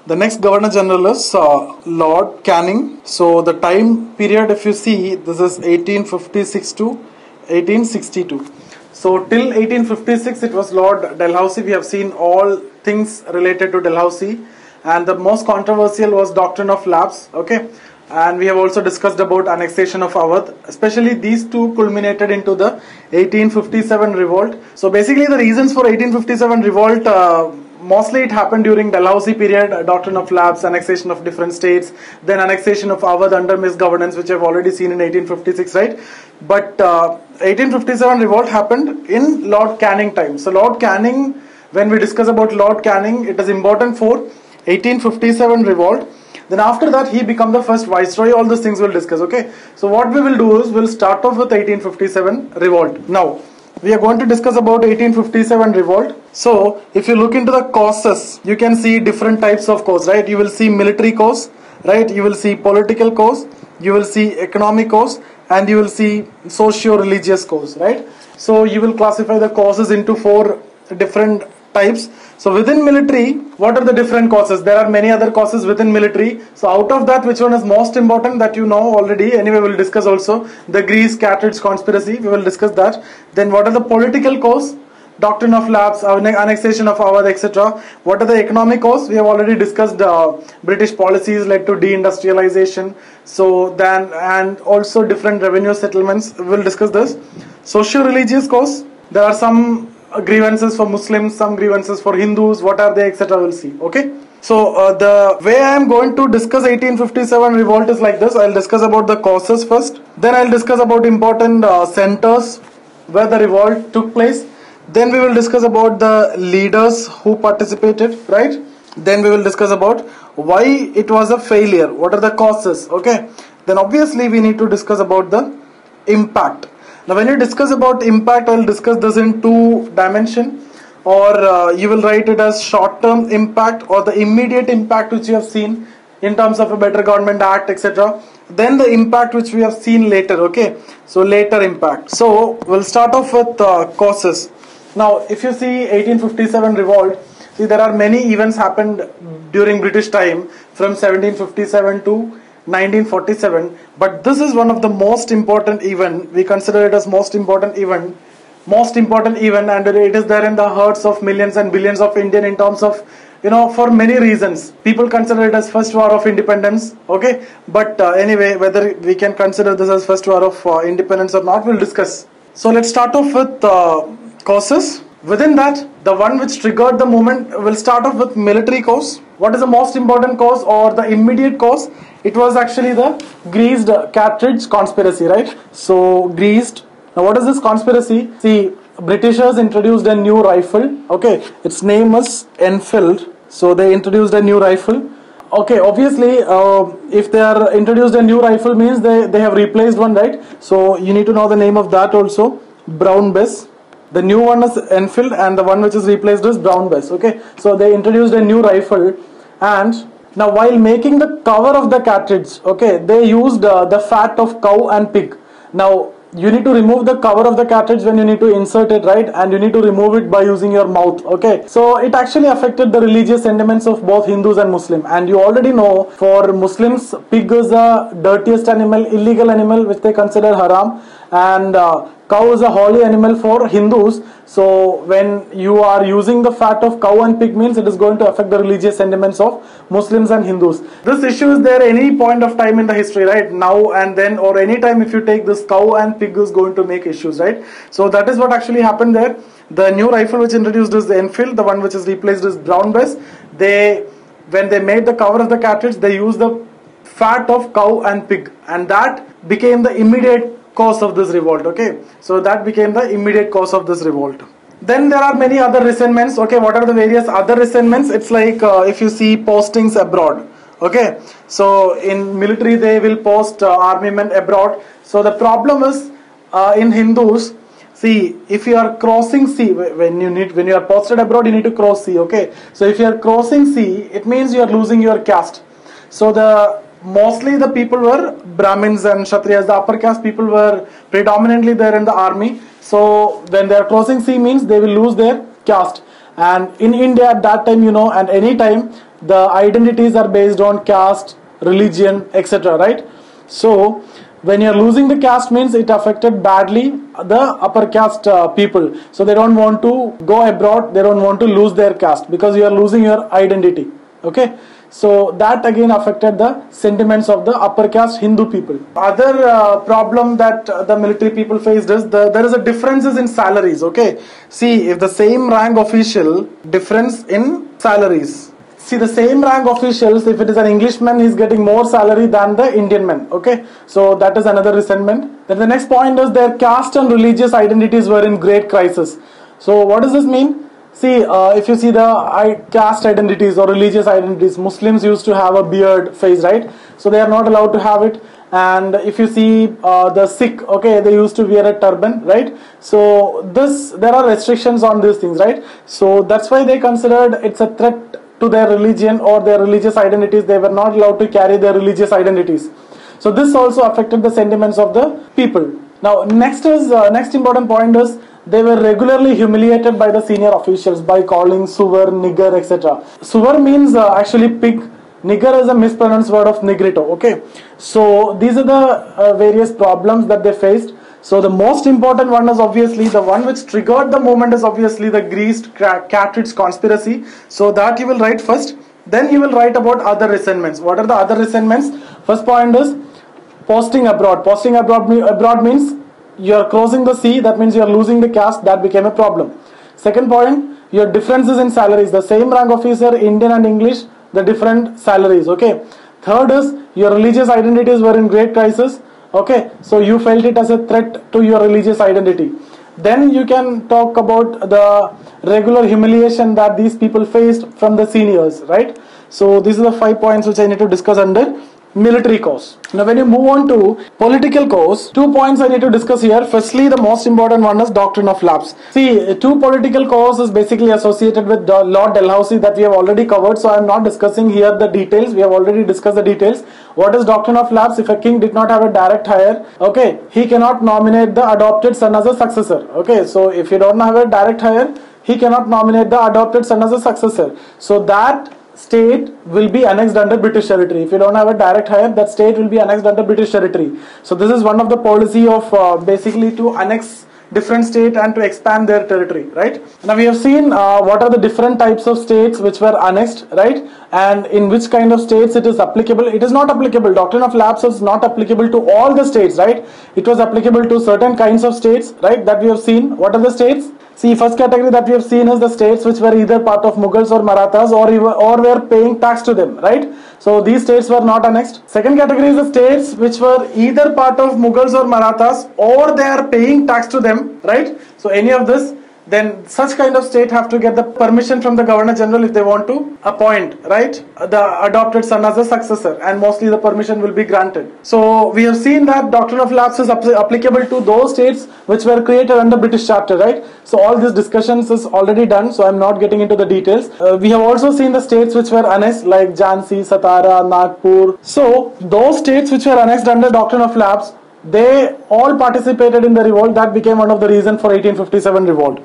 The next Governor General is Lord Canning. So the time period, if you see, this is 1856 to 1862. So till 1856 it was Lord Dalhousie. We have seen all things related to Dalhousie, and the most controversial was doctrine of lapse. Okay, and we have also discussed about annexation of Awadh. Especially these two culminated into the 1857 revolt. So basically the reasons for 1857 revolt, mostly it happened during Dalhousie period, doctrine of lapse, annexation of different states, then annexation of Awadh under misgovernance, which I've already seen in 1856, right? But 1857 revolt happened in Lord Canning time. So Lord Canning, when we discuss about Lord Canning, it is important for 1857 revolt. Then after that he became the first viceroy. All those things we'll discuss, okay? So what we will do is we'll start off with 1857 revolt. Now we are going to discuss about 1857 revolt. So if you look into the causes, you can see different types of cause, right? You will see military cause, right? You will see political cause, you will see economic cause, and you will see socio-religious cause, right? So you will classify the causes into 4 different types. So within military, what are the different causes? There are many other causes within military. So out of that, which one is most important, that you know already? Anyway, we'll discuss also the Greece-Carthage conspiracy. We will discuss that. Then what are the political cause? Doctrine of lapse, annexation of Awadh, etc. What are the economic cause? We have already discussed British policies led to deindustrialization. So then, and also different revenue settlements. We will discuss this. Socio-religious cause. There are some grievances for Muslims, some grievances for Hindus, what are they, etc. We'll see, okay? So the way I am going to discuss 1857 revolt is like this. I'll discuss about the causes first, then I'll discuss about important centers where the revolt took place, then we will discuss about the leaders who participated, right? Then we will discuss about why it was a failure, what are the causes, okay? Then obviously we need to discuss about the impact. Now when you discuss about impact, I will discuss this in 2 dimensions, or you will write it as short-term impact or the immediate impact which you have seen in terms of a Better Government Act, etc. Then the impact which we have seen later, okay? So later impact. So we'll start off with causes. Now if you see 1857 revolt, see there are many events happened during British time from 1757 to 1947, but this is one of the most important event. We consider it as most important event, and it is there in the hearts of millions and billions of Indian in terms of, you know, for many reasons. People consider it as first war of independence, okay? But anyway, whether we can consider this as first war of independence or not, we'll discuss. So let's start off with causes. Within that, the one which triggered the movement, will start off with military cause. What is the most important cause or the immediate cause? It was actually the Greece-Carthage conspiracy, right? So Greece. Now what is this conspiracy? See, Britishers introduced a new rifle, okay? Its name is Enfield. So they introduced a new rifle. Okay, obviously, if they are introduced a new rifle means they have replaced one, right? So you need to know the name of that also. Brown Bess. The new one is Enfield and the one which is replaced is Brown Bess, okay? So they introduced a new rifle, and now while making the cover of the cartridge, okay, they used the fat of cow and pig. Now you need to remove the cover of the cartridge when you need to insert it, right? And you need to remove it by using your mouth, okay? So it actually affected the religious sentiments of both Hindus and Muslims. And you already know, for Muslims, pig is the dirtiest animal, illegal animal which they consider haram, and cow is a holy animal for Hindus. So when you are using the fat of cow and pig means it is going to affect the religious sentiments of Muslims and Hindus. This issue is there any point of time in the history, right? Now and then, or any time if you take this, cow and pig is going to make issues, right? So that is what actually happened there. The new rifle which introduced is the Enfield, the one which is replaced is Brown Bess. When they made the cover of the cartridge, they used the fat of cow and pig, and that became the immediate cause of this revolt, okay? So that became the immediate cause of this revolt. Then there are many other resentments, okay? What are the various other resentments? It's like if you see postings abroad, okay? So in military they will post army men abroad. So the problem is in Hindus, see, if you are crossing sea, when you are posted abroad, you need to cross sea, okay? So if you are crossing sea, it means you are losing your caste. So mostly the people were Brahmins and Kshatriyas, the upper caste people were predominantly there in the army. So when they are crossing sea means they will lose their caste. And in India at that time, and any time, the identities are based on caste, religion, etc., right? So when you're losing the caste means it affected badly the upper caste people. So they don't want to go abroad, they don't want to lose their caste because you are losing your identity. Okay, so that again affected the sentiments of the upper caste Hindu people. Other problem that the military people faced is there is a differences in salaries. Okay, see, if the same rank official, difference in salaries. See, the same rank officials, if it is an Englishman, he is getting more salary than the Indian man. Okay, so that is another resentment. Then the next point is their caste and religious identities were in great crisis. So what does this mean? See, if you see the caste identities or religious identities, Muslims used to have a beard face, right? So they are not allowed to have it. And if you see the Sikh, okay, they used to wear a turban, right? So there are restrictions on these things, right? So that's why they considered it's a threat to their religion or their religious identities. They were not allowed to carry their religious identities. So this also affected the sentiments of the people. Now next important point is they were regularly humiliated by the senior officials by calling suvar, nigger, etc. Suvar means actually pig. Nigger is a mispronounced word of negrito. Okay, so these are the various problems that they faced. So the most important one is obviously the one which triggered the movement is obviously the greased cartridge conspiracy. So that you will write first. Then you will write about other resentments. What are the other resentments? First point is posting abroad. Posting abroad means you are crossing the sea. That means you are losing the caste. That became a problem. Second point, your differences in salaries. The same rank officer, Indian and English, the different salaries. Okay. Third is your religious identities were in great crisis. Okay, so you felt it as a threat to your religious identity. Then you can talk about the regular humiliation that these people faced from the seniors, right? So these are the 5 points which I need to discuss under military cause. Now when you move on to political cause, 2 points I need to discuss here. Firstly, the most important one is doctrine of lapse. See, 2 political cause is basically associated with Lord Dalhousie that we have already covered, so I am not discussing here the details. We have already discussed the details. What is doctrine of lapse? If a king did not have a direct hire, okay, he cannot nominate the adopted son as a successor. Okay, so if you don't have a direct hire, he cannot nominate the adopted son as a successor. So that state will be annexed under British territory. If you don't have a direct hire, that state will be annexed under British territory. So this is one of the policy of basically to annex different state and to expand their territory, right? Now we have seen what are the different types of states which were annexed, right? And in which kind of states it is applicable. It is not applicable. Doctrine of lapse is not applicable to all the states, right? It was applicable to certain kinds of states, right? That we have seen. What are the states? See, first category that we have seen is the states which were either part of Mughals or Marathas or were paying tax to them, right? So these states were not annexed. Second category is the states which were either part of Mughals or Marathas or they are paying tax to them, right? So any of this, then such kind of state have to get the permission from the Governor General if they want to appoint, right, the adopted son as a successor, and mostly the permission will be granted. So we have seen that doctrine of lapse is applicable to those states which were created under British Charter, right? So all these discussions is already done, so I am not getting into the details. We have also seen the states which were annexed like Jhansi, Satara, Nagpur. So those states which were annexed under doctrine of lapse, they all participated in the revolt. That became one of the reasons for 1857 revolt.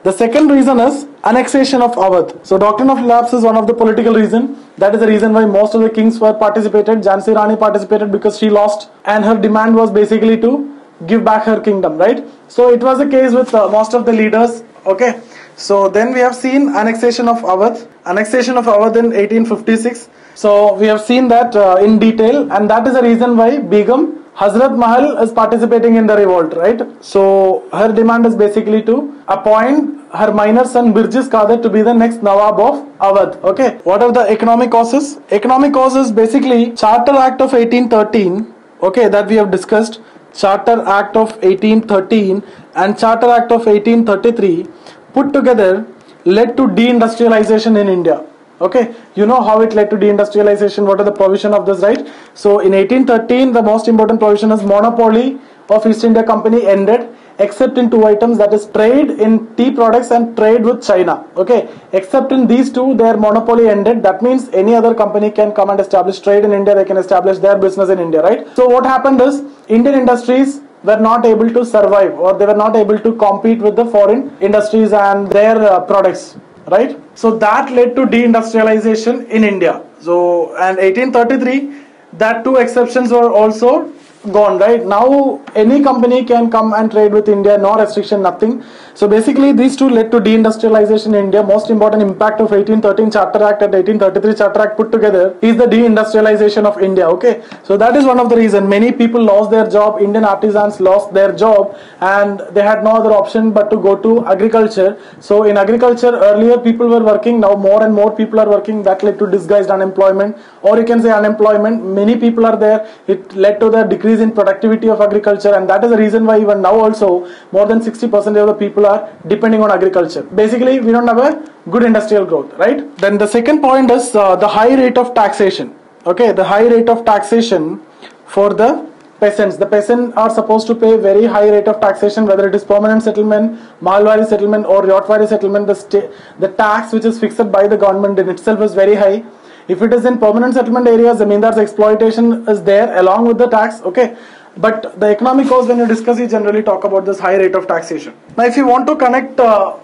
The second reason is annexation of Awadh. So doctrine of lapse is one of the political reason. That is the reason why most of the kings were participated. Jhansi Rani participated because she lost and her demand was basically to give back her kingdom, right? So it was the case with most of the leaders. Okay, so then we have seen annexation of Awadh. Annexation of Awadh in 1856. So we have seen that in detail, and that is the reason why Begum Hazrat Mahal is participating in the revolt, right? So her demand is basically to appoint her minor son Birjis Qadir to be the next Nawab of Awadh. Okay, what are the economic causes? Economic causes basically Charter Act of 1813, okay, that we have discussed. Charter Act of 1813 and Charter Act of 1833 put together led to deindustrialization in India. Okay, you know how it led to deindustrialization. What are the provision of this, right? So in 1813, the most important provision is monopoly of East India Company ended, except in 2 items, that is trade in tea products and trade with China. Okay, except in these 2, their monopoly ended. That means any other company can come and establish trade in India. They can establish their business in India, right? So what happened is Indian industries were not able to survive, or they were not able to compete with the foreign industries and their products. right? So that led to deindustrialization in India. So, and 1833, that two exceptions were also gone, right? Now any company can come and trade with India, no restriction, nothing. So basically these two led to deindustrialization in India. Most important impact of 1813 Charter Act and 1833 Charter Act put together is the deindustrialization of India. Okay, so that is one of the reasons many people lost their job. Indian artisans lost their job and they had no other option but to go to agriculture. So in agriculture earlier people were working, now more and more people are working. That led to disguised unemployment, or you can say unemployment. Many people are there. It led to the decrease in productivity of agriculture, and that is the reason why even now also more than 60% of the people are depending on agriculture. Basically we don't have a good industrial growth, right? Then the second point is the high rate of taxation. Okay, the high rate of taxation for the peasants. The peasants are supposed to pay very high rate of taxation, whether it is permanent settlement, Malwari settlement or Yotwari settlement. The tax which is fixed by the government in itself is very high. If it is in permanent settlement areas, Zamindar's exploitation is there along with the tax, okay? But the economic cause, when you discuss, you generally talk about this high rate of taxation. Now, if you want to connect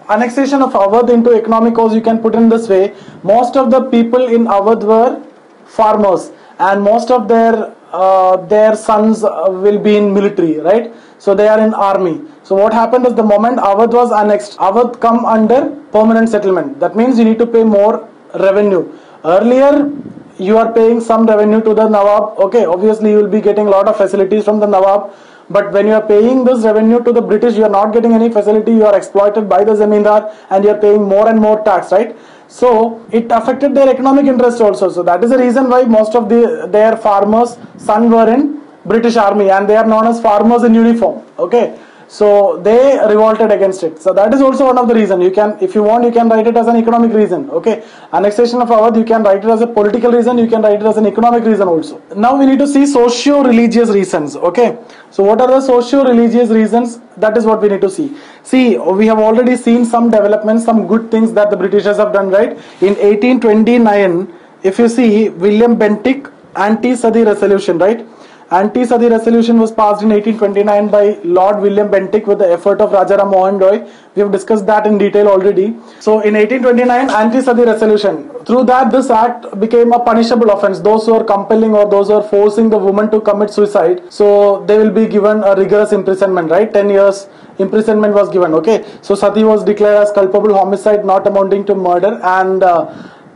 annexation of Awadh into economic cause, you can put in this way. Most of the people in Awadh were farmers, and most of their sons will be in military, right? So they are in army. So what happened is the moment Awadh was annexed, Awadh come under permanent settlement. That means you need to pay more revenue. Earlier, you are paying some revenue to the Nawab. Okay, obviously you will be getting a lot of facilities from the Nawab. But when you are paying this revenue to the British, you are not getting any facility. You are exploited by the Zamindar and you are paying more and more tax, right? So it affected their economic interest also. So that is the reason why most of their farmers' sons were in British Army, and they are known as farmers in uniform. Okay. So they revolted against it. So that is also one of the reasons. You can, if you want, you can write it as an economic reason. Okay, annexation of Awadh, you can write it as a political reason. You can write it as an economic reason also. Now we need to see socio-religious reasons. Okay, so what are the socio-religious reasons? That is what we need to see. See, we have already seen some developments, some good things that the Britishers have done. Right, in 1829, if you see William Bentinck Anti-Sati Resolution, right? Anti-Sati Resolution was passed in 1829 by Lord William Bentinck with the effort of Rajaram Mohan Roy. We have discussed that in detail already. So in 1829, Anti-Sati Resolution, through that this act became a punishable offence. Those who are compelling or those who are forcing the woman to commit suicide, so they will be given a rigorous imprisonment, right? 10 years imprisonment was given. Okay, so Sati was declared as culpable homicide not amounting to murder, and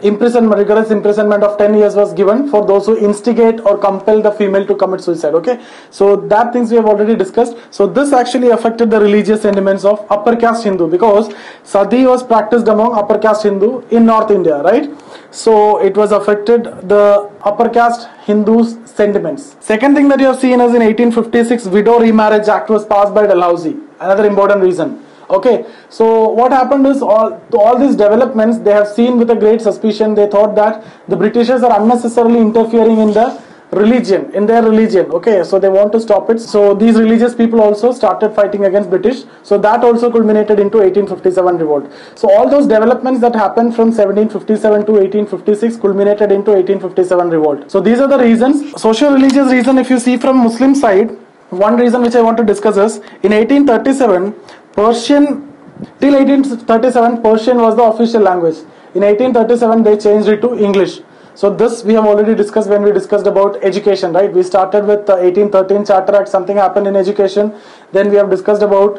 rigorous imprisonment of 10 years was given for those who instigate or compel the female to commit suicide. Okay, so that things we have already discussed. So this actually affected the religious sentiments of upper caste Hindu, because Sati was practiced among upper caste Hindu in North India, right? So it was affected the upper caste Hindus' sentiments. Second thing that you have seen is in 1856, Widow Remarriage Act was passed by Dalhousie. Another important reason. Okay, so what happened is all these developments they have seen with a great suspicion. They thought that the Britishers are unnecessarily interfering in the religion, in their religion. Okay, so they want to stop it. So these religious people also started fighting against British. So that also culminated into 1857 revolt. So all those developments that happened from 1757 to 1856 culminated into 1857 revolt. So these are the reasons. Socio-religious reason, if you see from Muslim side, one reason which I want to discuss is in 1837, Persian, till 1837 Persian was the official language. In 1837 they changed it to English. So this we have already discussed when we discussed about education, right? We started with the 1813 Charter Act, something happened in education. Then we have discussed about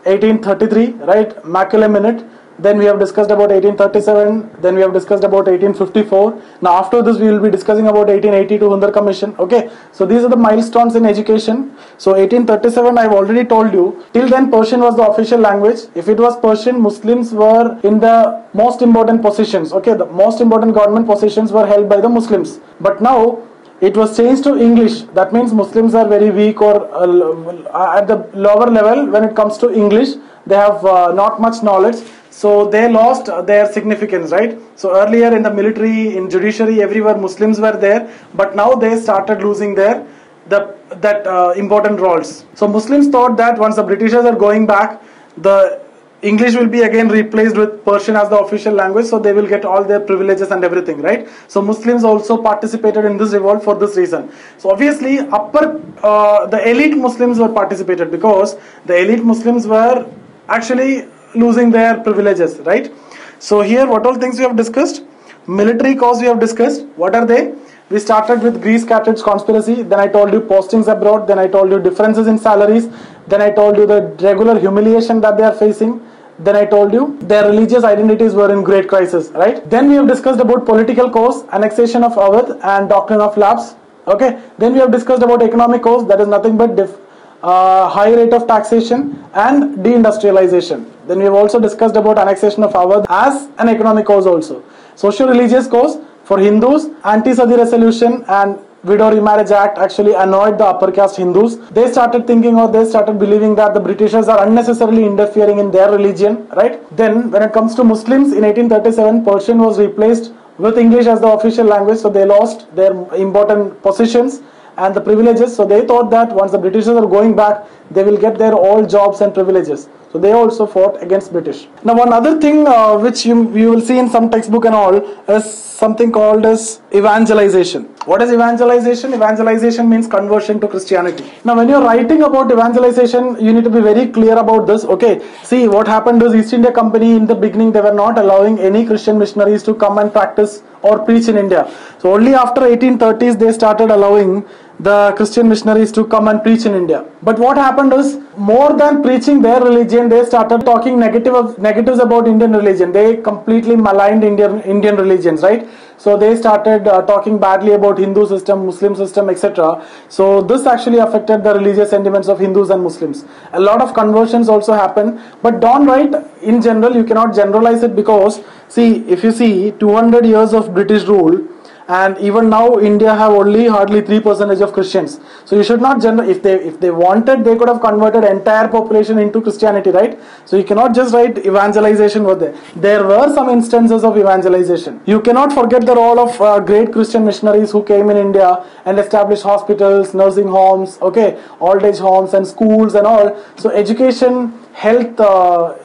1833, right? Macaulay Minute. Then we have discussed about 1837. Then we have discussed about 1854. Now after this we will be discussing about 1882 Hundar Commission. Okay, so these are the milestones in education. So 1837 I have already told you. Till then Persian was the official language. If it was Persian, Muslims were in the most important positions. Okay, the most important government positions were held by the Muslims. But now it was changed to English. That means Muslims are very weak, or at the lower level when it comes to English. They have not much knowledge. So they lost their significance, right? So earlier in the military, in judiciary, everywhere Muslims were there, but now they started losing their important roles. So Muslims thought that once the Britishers are going back, the English will be again replaced with Persian as the official language, so they will get all their privileges and everything, right? So Muslims also participated in this revolt for this reason. So obviously the elite Muslims were participated, because the elite Muslims were actually losing their privileges, right? So here, what all things we have discussed? Military cause we have discussed. What are they? We started with Greece Carthage conspiracy. Then I told you postings abroad. Then I told you differences in salaries. Then I told you the regular humiliation that they are facing. Then I told you their religious identities were in great crisis, right? Then we have discussed about political cause, annexation of Awadh and doctrine of lapse. Okay. Then we have discussed about economic cause, that is nothing but high rate of taxation and deindustrialization. Then we have also discussed about annexation of Awadh as an economic cause also. Social religious cause for Hindus, anti-Sati resolution and Widow Remarriage Act actually annoyed the upper caste Hindus. They started thinking or they started believing that the Britishers are unnecessarily interfering in their religion, right? Then when it comes to Muslims, in 1837 Persian was replaced with English as the official language, so they lost their important positions and the privileges. So they thought that once the Britishers are going back, they will get their all jobs and privileges. So they also fought against British. Now one other thing which you will see in some textbook and all is something called as evangelization. What is evangelization? Evangelization means conversion to Christianity. Now when you're writing about evangelization, you need to be very clear about this. Okay, see what happened is East India Company in the beginning, they were not allowing any Christian missionaries to come and practice or preach in India. So only after 1830s they started allowing the Christian missionaries to come and preach in India. But what happened is, more than preaching their religion, they started talking negatives about Indian religion. They completely maligned Indian religions, right? So they started talking badly about Hindu system, Muslim system, etc. So this actually affected the religious sentiments of Hindus and Muslims. A lot of conversions also happened, but don't write in general, you cannot generalize it, because see, if you see 200 years of British rule, and even now India have only hardly 3% of Christians. So you should not if they wanted, they could have converted entire population into Christianity, right? So you cannot just write evangelization over there. There were some instances of evangelization. You cannot forget the role of great Christian missionaries who came in India and established hospitals, nursing homes, okay, old age homes and schools and all. So education, health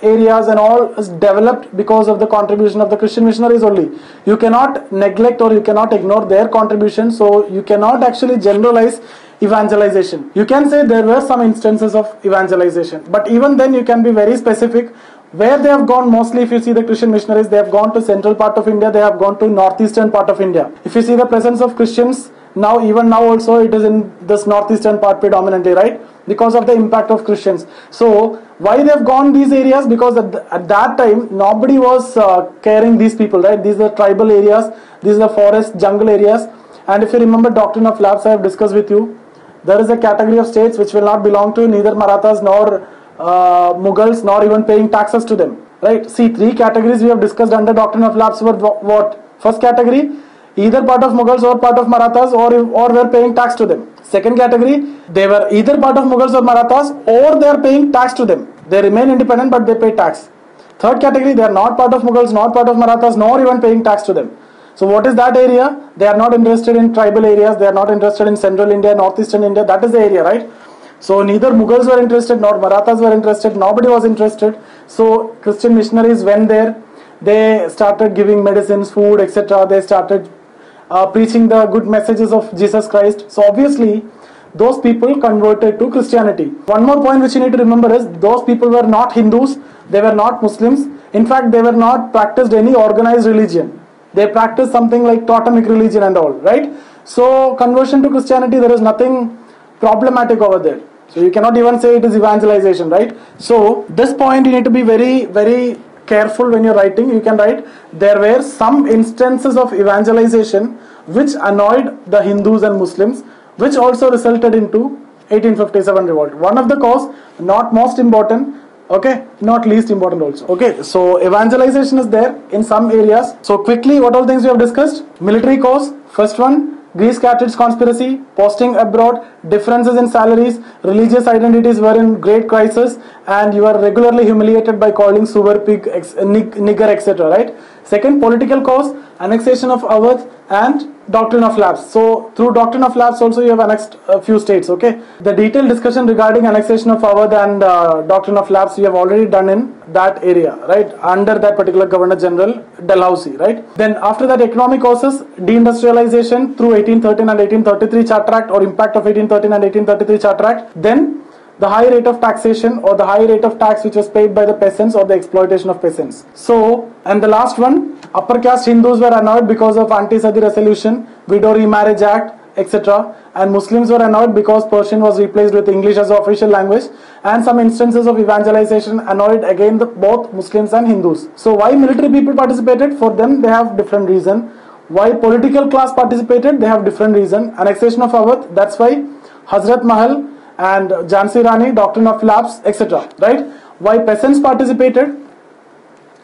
areas and all is developed because of the contribution of the Christian missionaries only. You cannot neglect or you cannot ignore their contribution. So you cannot actually generalize evangelization. You can say there were some instances of evangelization, but even then you can be very specific where they have gone. Mostly if you see the Christian missionaries, they have gone to central part of India, they have gone to northeastern part of India. If you see the presence of Christians now, even now also it is in this northeastern part predominantly, right? Because of the impact of Christians. So why they have gone these areas? Because at that time nobody was caring these people, right? These are tribal areas, these are forest jungle areas. And if you remember doctrine of lapse, I have discussed with you, there is a category of states which will not belong to neither Marathas nor Mughals, nor even paying taxes to them, right? See, three categories we have discussed under doctrine of lapse were what? First category, either part of Mughals or part of Marathas, or were paying tax to them. Second category, they were either part of Mughals or Marathas, or they are paying tax to them. They remain independent but they pay tax. Third category, they are not part of Mughals, not part of Marathas, nor even paying tax to them. So what is that area? They are not interested in tribal areas, they are not interested in central India, northeastern India, that is the area, right? So neither Mughals were interested, nor Marathas were interested, nobody was interested. So Christian missionaries went there, they started giving medicines, food, etc. They started preaching the good messages of Jesus Christ. So obviously those people converted to Christianity. One more point which you need to remember is, those people were not Hindus, they were not Muslims. In fact, they were not practiced any organized religion. They practiced something like totemic religion and all, right? So conversion to Christianity, there is nothing problematic over there. So you cannot even say it is evangelization, right? So this point you need to be very, very careful when you're writing. You can write, there were some instances of evangelization which annoyed the Hindus and Muslims, which also resulted into 1857 revolt. One of the cause, not most important, okay, not least important also. Okay, so evangelization is there in some areas. So quickly, what all things we have discussed? Military cause, first one, Greece Carthage conspiracy, posting abroad, differences in salaries, religious identities were in great crisis, and you are regularly humiliated by calling sewer pig, nigger, etc. Right? Second, political cause, annexation of Awadh and doctrine of lapse. So through doctrine of lapse also you have annexed a few states. Okay, the detailed discussion regarding annexation of Awadh and doctrine of lapse we have already done in that area, right, under that particular Governor General Dalhousie, right? Then after that, economic causes, deindustrialization through 1813 and 1833 Charter Act, or impact of 1813 and 1833 Charter Act. Then the high rate of taxation or the high rate of tax which was paid by the peasants or the exploitation of peasants. So, and the last one, upper caste Hindus were annoyed because of Anti-Sati resolution, Widow Remarriage Act, etc. And Muslims were annoyed because Persian was replaced with English as the official language, and some instances of evangelization annoyed again both Muslims and Hindus. So why military people participated? For them they have different reason. Why political class participated? They have different reason. Annexation of Awadh, that's why Hazrat Mahal and Jhansi Rani, doctrine of lapse, etc. Right? Why peasants participated?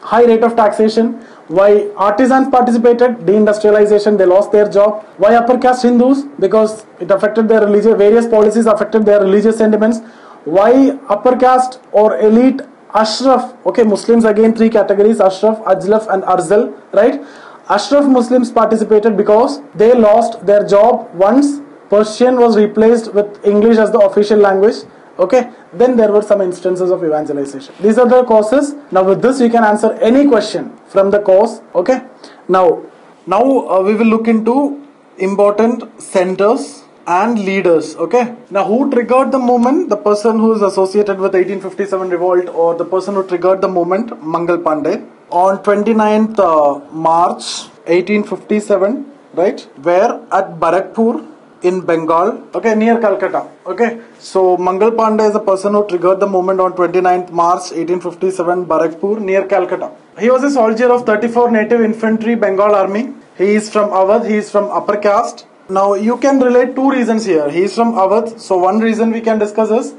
High rate of taxation. Why artisans participated? Deindustrialization, they lost their job. Why upper caste Hindus? Because it affected their religious, various policies affected their religious sentiments. Why upper caste or elite Ashraf? Okay, Muslims again three categories: Ashraf, Ajlaf and Arzal, right? Ashraf Muslims participated because they lost their job once Persian was replaced with English as the official language. Okay, then there were some instances of evangelization. These are the causes. Now with this you can answer any question from the course. Okay, now we will look into important centers and leaders. Okay, now who triggered the movement? The person who is associated with 1857 revolt, or the person who triggered the movement, Mangal Pandey, on 29th March 1857, right, where at Barakpur in Bengal, okay, near Calcutta. Okay, so Mangal Pandey is the person who triggered the movement on 29th March 1857, Barakpur near Calcutta. He was a soldier of 34 Native Infantry Bengal Army. He is from Awadh, he is from upper caste. Now you can relate two reasons here. He is from Awadh, so one reason we can discuss is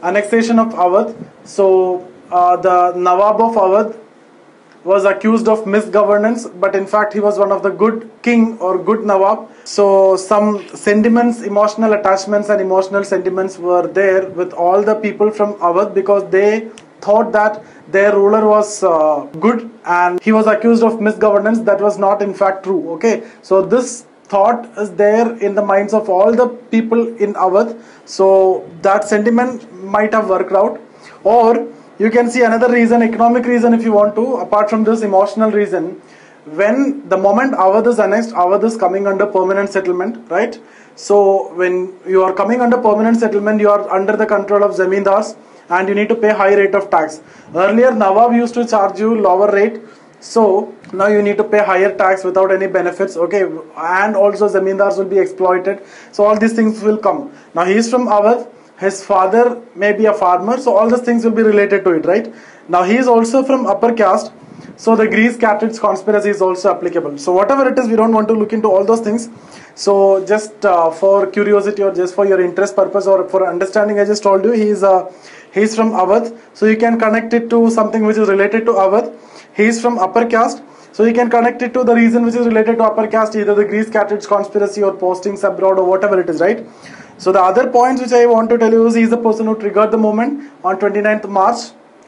annexation of Awadh. So the Nawab of Awadh was accused of misgovernance, but in fact he was one of the good king or good Nawab. So some sentiments, emotional attachments and emotional sentiments were there with all the people from Awadh, because they thought that their ruler was good and he was accused of misgovernance. That was not in fact true. Okay, so this thought is there in the minds of all the people in Awadh. So that sentiment might have worked out. Or you can see another reason, economic reason if you want to, apart from this emotional reason. When the moment Awadh is annexed, Awadh is coming under permanent settlement, right? So when you are coming under permanent settlement, you are under the control of zamindars and you need to pay high rate of tax. Earlier Nawab used to charge you lower rate, so now you need to pay higher tax without any benefits, okay, and also zamindars will be exploited. So all these things will come. Now he is from Awadh. His father may be a farmer, so all these things will be related to it, right? Now he is also from upper caste, so the Greece-Carthage conspiracy is also applicable. So whatever it is, we don't want to look into all those things. So just for curiosity or just for your interest purpose or for understanding, I just told you he is from Awadh, so you can connect it to something which is related to Awadh. He is from upper caste, so you can connect it to the reason which is related to upper caste, either the Greece-Carthage conspiracy or postings abroad or whatever it is, right? So the other points which I want to tell you is he is the person who triggered the movement on 29th March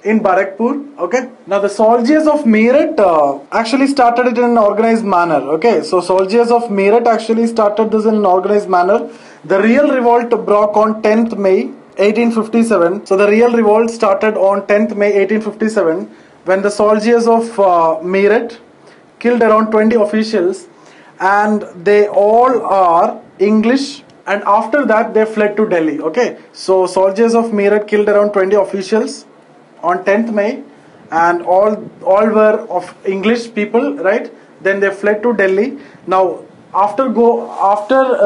in Barakpur. Okay. Now the soldiers of Meerut actually started it in an organized manner. Okay. So soldiers of Meerut actually started this in an organized manner. The real revolt broke on 10th May 1857. So the real revolt started on 10th May 1857 when the soldiers of Meerut killed around 20 officials, and they all are English. And after that they fled to Delhi. Okay, so soldiers of Meerut killed around 20 officials on 10th May, and all were of English people, right? Then they fled to Delhi. Now after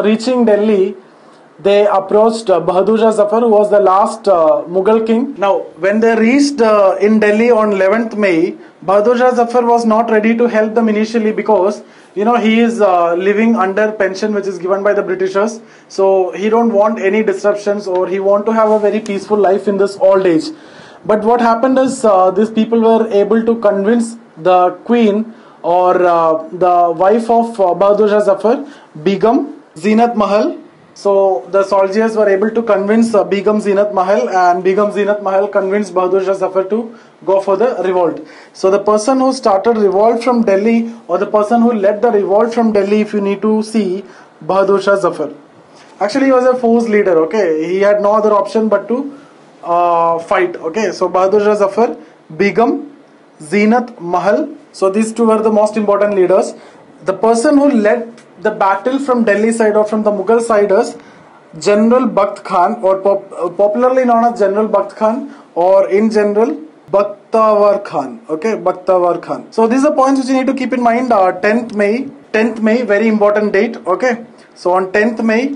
reaching Delhi, they approached Bahadur Shah Zafar, who was the last Mughal king. Now when they reached in Delhi on 11th May, Bahadur Shah Zafar was not ready to help them initially, because he is living under pension which is given by the Britishers, so he don't want any disruptions, or he want to have a very peaceful life in this old age. But what happened is these people were able to convince the queen, or the wife of Bahadur Shah Zafar, Begum Zeenat Mahal. So the soldiers were able to convince Begum Zeenat Mahal, and Begum Zeenat Mahal convinced Bahadur Shah Zafar to go for the revolt. So the person who started revolt from Delhi, or the person who led the revolt from Delhi, if you need to see, Bahadur Shah Zafar. Actually he was a force leader, okay, he had no other option but to fight. Okay, so Bahadur Shah Zafar, Begum Zeenat Mahal, so these two were the most important leaders. The person who led the battle from Delhi side or from the Mughal side is General Bakht Khan, or popularly known as General Bakht Khan, or in general Bakhtawar Khan. Okay, Bakhtawar Khan. So these are points which you need to keep in mind. 10th May, very important date. Okay, so on 10th May,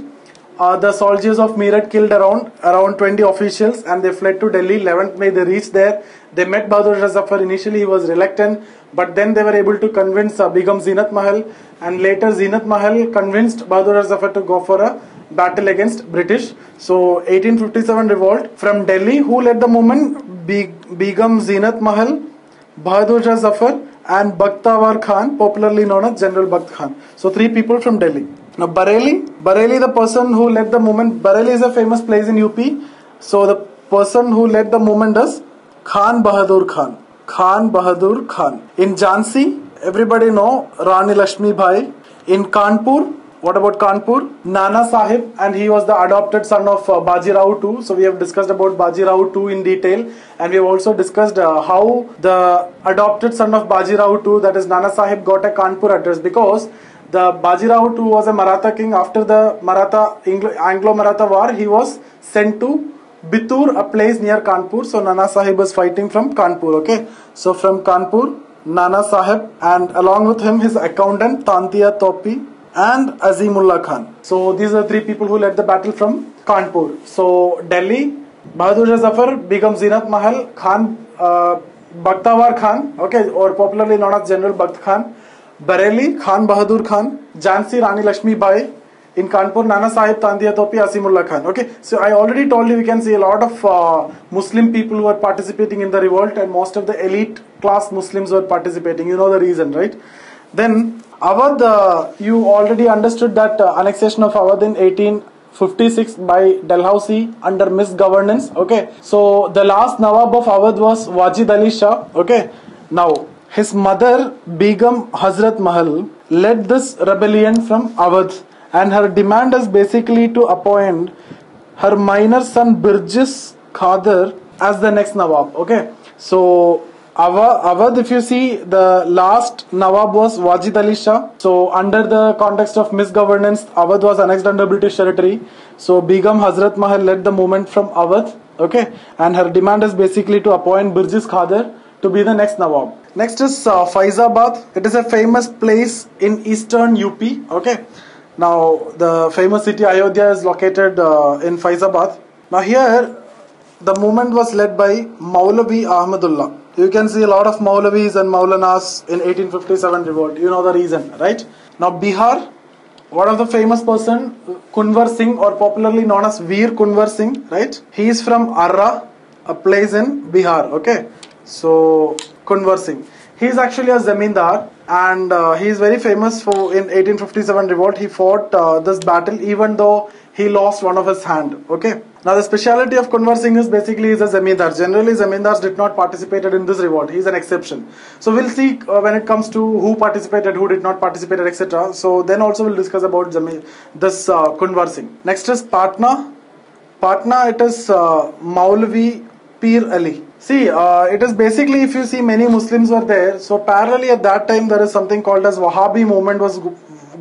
the soldiers of Meerut killed around 20 officials and they fled to Delhi. 11th May they reached there. They met Bahadur Shah Zafar. Initially he was reluctant, but then they were able to convince Begum Zeenat Mahal, and later Zeenat Mahal convinced Bahadur Shah Zafar to go for a battle against British. So 1857 revolt from Delhi. Who led the movement? Begum Zeenat Mahal, Bahadur Shah Zafar and Bakhtawar Khan, popularly known as General Bakht Khan. So 3 people from Delhi. Now Bareilly, the person who led the movement. Bareilly is a famous place in UP. So the person who led the movement is Khan Bahadur Khan. Khan Bahadur Khan. In Jhansi, everybody know Rani Lakshmi Bai. In Kanpur, what about Kanpur? Nana Sahib, and he was the adopted son of Baji Rao II. So we have discussed about Baji Rao II in detail, and we have also discussed how the adopted son of Baji Rao II, that is Nana Sahib, got a Kanpur address, because the Baji Rao II was a Maratha king. After the Anglo-Maratha war, he was sent to Bitur, a place near Kanpur. So Nana Sahib was fighting from Kanpur. Okay, so from Kanpur, Nana Sahib, and along with him his accountant Tantia Topi and Azimullah Khan. So these are 3 people who led the battle from Kanpur. So Delhi, Bahadur Shah Zafar, Begum Zeenat Mahal, Khan, Bakhtawar Khan, okay, or popularly known as General Bakht Khan. Bareilly, Khan Bahadur Khan. Jhansi, Rani Lakshmi Bai. In Kanpur, Nana Sahib, Tantia Topi, Azimullah Khan. Okay, so I already told you, we can see a lot of Muslim people who are participating in the revolt, and most of the elite class Muslims were participating. You know the reason, right? Then Awadh, you already understood that annexation of Awadh in 1856 by Dalhousie under misgovernance. Okay, so the last Nawab of Awadh was Wajid Ali Shah. Okay, now his mother Begum Hazrat Mahal led this rebellion from Awadh, and her demand is basically to appoint her minor son Burjis Khader as the next Nawab. Okay, so Awadh, if you see, the last Nawab was Wajid Ali Shah. So under the context of misgovernance, Awadh was annexed under British territory. So Begum Hazrat Mahal led the movement from Awadh. Okay, and her demand is basically to appoint Burjis Khader to be the next Nawab. Next is Faizabad. It is a famous place in eastern UP. Okay, now the famous city Ayodhya is located in Faizabad. Now here the movement was led by Maulavi Ahmadullah. You can see a lot of Maulavis and Maulanas in 1857 revolt. You know the reason, right? Now Bihar, one of the famous person, Kunwar Singh, or popularly known as Veer Kunwar Singh, right? He is from Arra, a place in Bihar. Okay, so Kunwar Singh, he is actually a Zamindar, and he is very famous for, in 1857 revolt, he fought this battle even though he lost one of his hand. Okay, now the speciality of Kunwar Singh is basically he's a Zamindar. Generally Zamindars did not participate in this revolt. He is an exception. So we'll see when it comes to who participated, who did not participate, etc. So then also we'll discuss about this Kunwar Singh. Next is Patna. Patna, it is Maulvi Pir Ali. See, it is basically, if you see, many Muslims were there. So parallelly at that time there is something called as Wahhabi movement was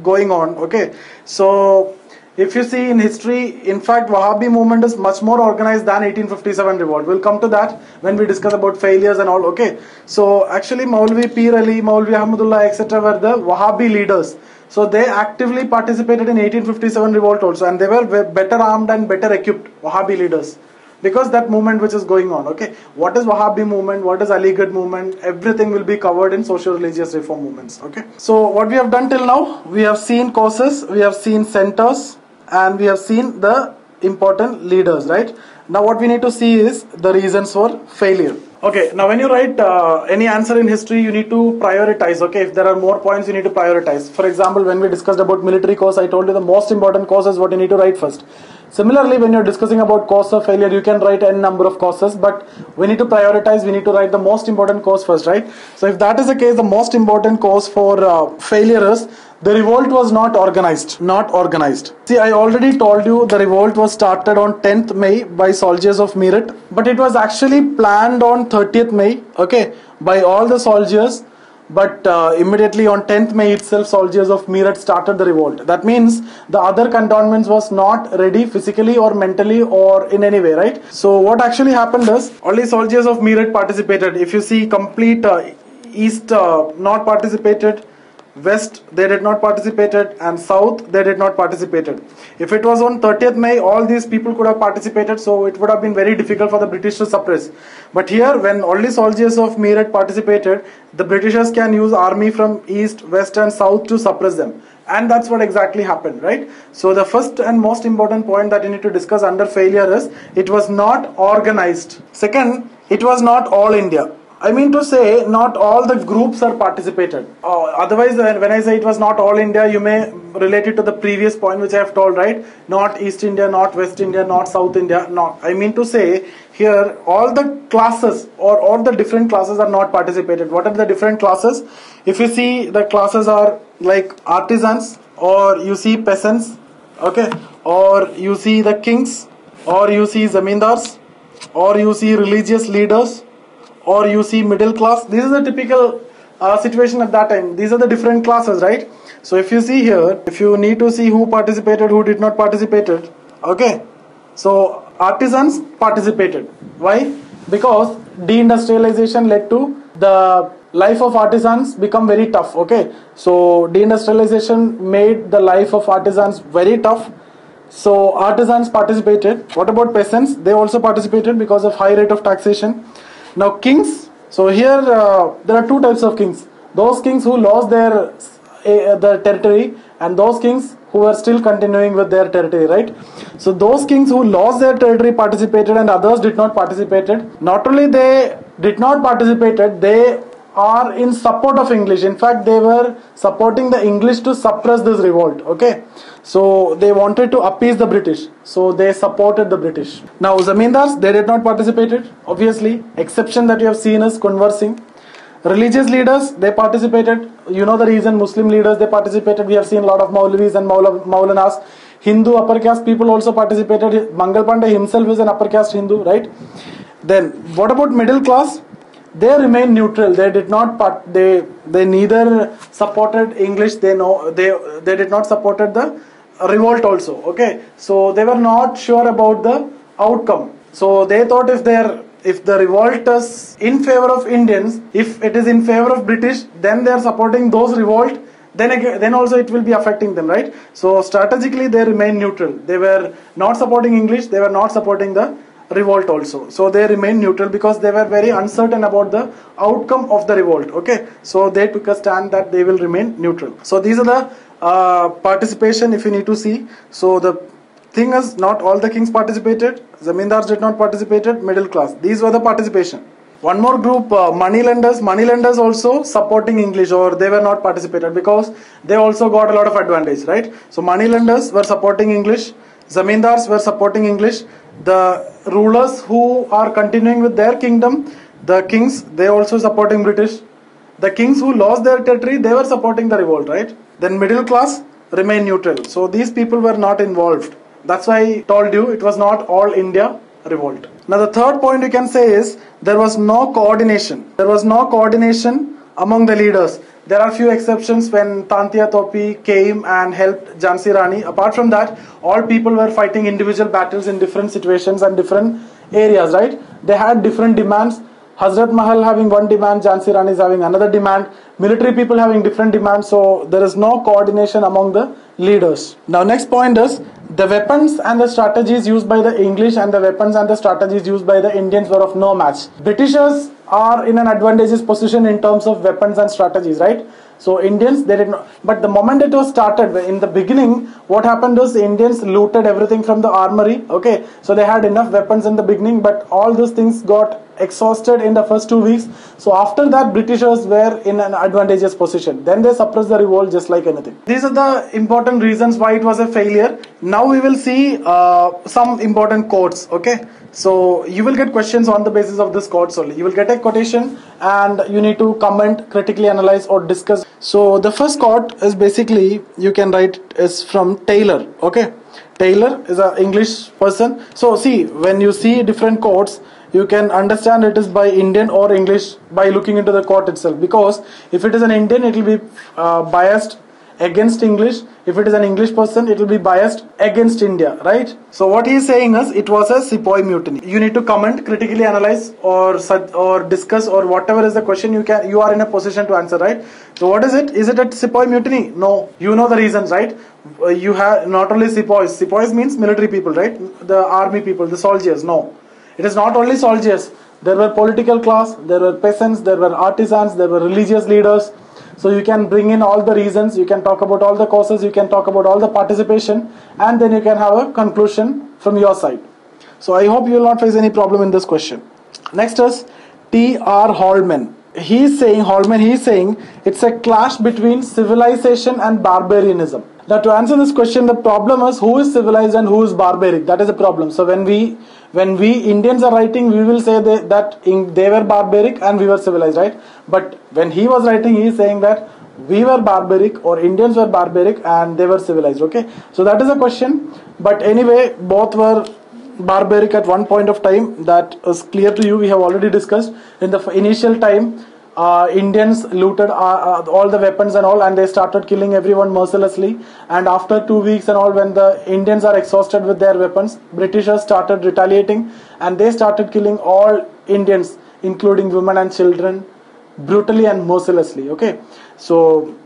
going on. Okay, so if you see in history, in fact, Wahhabi movement is much more organized than 1857 revolt. We'll come to that when we discuss about failures and all. Okay, so actually Maulvi Pir Ali, Maulvi Ahmadullah, etc. were the Wahhabi leaders. So they actively participated in 1857 revolt also, and they were better armed and better equipped, Wahhabi leaders, because that movement which is going on. Okay, what is Wahhabi movement, what is Aligarh movement, everything will be covered in social religious reform movements. Okay, so what we have done till now, we have seen causes, we have seen centers, and we have seen the important leaders, right? Now what we need to see is the reasons for failure. Okay, now when you write any answer in history, you need to prioritize. Okay, if there are more points, you need to prioritize. For example, when we discussed about military cause, I told you the most important cause is what you need to write first. Similarly, when you're discussing about cause of failure, you can write n number of causes, but we need to prioritize, we need to write the most important cause first, right? So if that is the case, the most important cause for failure is the revolt was not organized. Not organized. See, I already told you the revolt was started on 10th May by soldiers of Meerut, but it was actually planned on 30th May, okay, by all the soldiers but immediately on 10th May itself, soldiers of Meerut started the revolt. That means the other cantonments was not ready physically or mentally or in any way, right? So what actually happened is only soldiers of Meerut participated. If you see complete east not participated, west they did not participated, and south they did not participated. If it was on 30th May, all these people could have participated, so it would have been very difficult for the British to suppress. But here, when only soldiers of Meerut participated, the Britishers can use army from east, west and south to suppress them. And that's what exactly happened, right? So the first and most important point that you need to discuss under failure is it was not organized. Second, it was not all India. I mean to say, not all the groups are participated. Otherwise, when I say it was not all India, you may relate it to the previous point which I have told, right? Not East India, not West India, not South India. Not. I mean to say, here all the classes or all the different classes are not participated. What are the different classes? If you see, the classes are like artisans, or you see peasants, okay, or you see the kings, or you see zamindars, or you see religious leaders, or you see middle class. This is the typical situation at that time. These are the different classes, right? So if you see here, if you need to see who participated, who did not participated, okay, so artisans participated. Why? Because deindustrialization led to the life of artisans become very tough, okay. So deindustrialization made the life of artisans very tough. So artisans participated. What about peasants? They also participated because of high rate of taxation. Now kings, so here there are two types of kings. Those kings who lost their the territory, and those kings who are still continuing with their territory, right? So those kings who lost their territory participated and others did not participated. Not only they did not participated, they are in support of English. In fact, they were supporting the English to suppress this revolt, okay. So they wanted to appease the British, so they supported the British. Now zamindars, they did not participated, obviously. Exception that you have seen is conversing. Religious leaders, they participated. You know the reason. Muslim leaders, they participated. We have seen a lot of Maulvis and Maulanas. Hindu upper caste people also participated. Mangal Pandey himself is an upper caste Hindu, right? Then what about middle class? They remained neutral. They did not they neither supported English. They did not supported the revolt also, okay. So they were not sure about the outcome. So they thought if the revolt is in favor of Indians, if it is in favor of British, then they are supporting those revolt, then also it will be affecting them, right? So strategically they remain neutral. They were not supporting English, they were not supporting the revolt also. So they remained neutral because they were very uncertain about the outcome of the revolt, okay. So they took a stand that they will remain neutral. So these are the participation if you need to see. So the thing is, not all the kings participated, zamindars did not participated, middle class, these were the participation. One more group, moneylenders also supporting English, or they were not participated because they also got a lot of advantage, right? So moneylenders were supporting English, zamindars were supporting English, the rulers who are continuing with their kingdom, the kings, they also supporting British. The kings who lost their territory, they were supporting the revolt, right? Then middle class remain neutral. So these people were not involved. That's why I told you it was not all India revolt. Now the third point you can say is there was no coordination. There was no coordination among the leaders. There are few exceptions when Tantia Topi came and helped Jhansi Rani. Apart from that, all people were fighting individual battles in different situations and different areas, right? They had different demands. Hazrat Mahal having one demand, Jhansi Rani is having another demand, military people having different demands, so there is no coordination among the leaders. Now next point is the weapons and the strategies used by the English and the weapons and the strategies used by the Indians were of no match. Britishers are in an advantageous position in terms of weapons and strategies, right? So Indians, they did not, but the moment it was started, in the beginning, what happened was the Indians looted everything from the armory, okay? So they had enough weapons in the beginning, but all those things got exhausted in the first 2 weeks. So after that, Britishers were in an advantageous position. Then they suppressed the revolt just like anything. These are the important reasons why it was a failure. Now we will see some important quotes, okay? So you will get questions on the basis of this quotes only. You will get a quotation and you need to comment, critically analyze or discuss. So the first quote is basically, you can write, is from Taylor, okay? Taylor is an English person. So see, when you see different quotes, you can understand it is by Indian or English by looking into the quote itself. Because if it is an Indian, it will be biased against English. If it is an English person, it will be biased against India, right? So what he is saying is it was a Sepoy mutiny. You need to comment, critically analyze, or discuss, or whatever is the question, you are in a position to answer, right? So what is it? Is it a Sepoy mutiny? No. You know the reasons, right? You have not only Sepoys. Sepoys means military people, right? The army people, the soldiers. No. It is not only soldiers. There were political class, there were peasants, there were artisans, there were religious leaders. So you can bring in all the reasons, you can talk about all the causes, you can talk about all the participation, and then you can have a conclusion from your side. So I hope you will not face any problem in this question. Next is T.R. Holman. He is saying it's a clash between civilization and barbarianism. Now to answer this question, the problem is who is civilized and who is barbaric. That is the problem. So when we Indians are writing, we will say that they were barbaric and we were civilized, right? But when he was writing, he is saying that we were barbaric or Indians were barbaric and they were civilized, okay? So that is a question. But anyway, both were barbaric at one point of time. That is clear to you. We have already discussed in the initial time. Indians looted all the weapons and all, and they started killing everyone mercilessly. And after 2 weeks and all, when the Indians are exhausted with their weapons, Britishers started retaliating, and they started killing all Indians, including women and children, brutally and mercilessly. Okay, so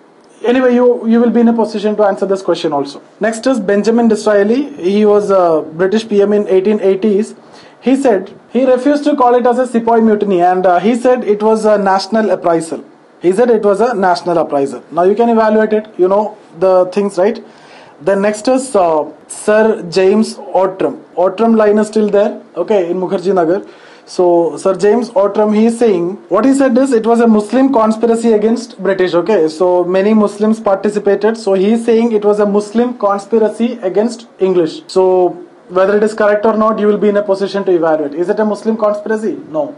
anyway, you will be in a position to answer this question also. Next is Benjamin Disraeli. He was a British PM in 1880s. He said he refused to call it as a Sepoy mutiny, and he said it was a national uprisal. He said it was a national uprisal. Now you can evaluate it. You know the things, right? Then next is Sir James Outram. Outram line is still there, okay, in Mukherjee Nagar. So Sir James Outram, he is saying, what he said is it was a Muslim conspiracy against British, okay. So many Muslims participated. So he is saying it was a Muslim conspiracy against English. So whether it is correct or not, you will be in a position to evaluate. Is it a Muslim conspiracy? No.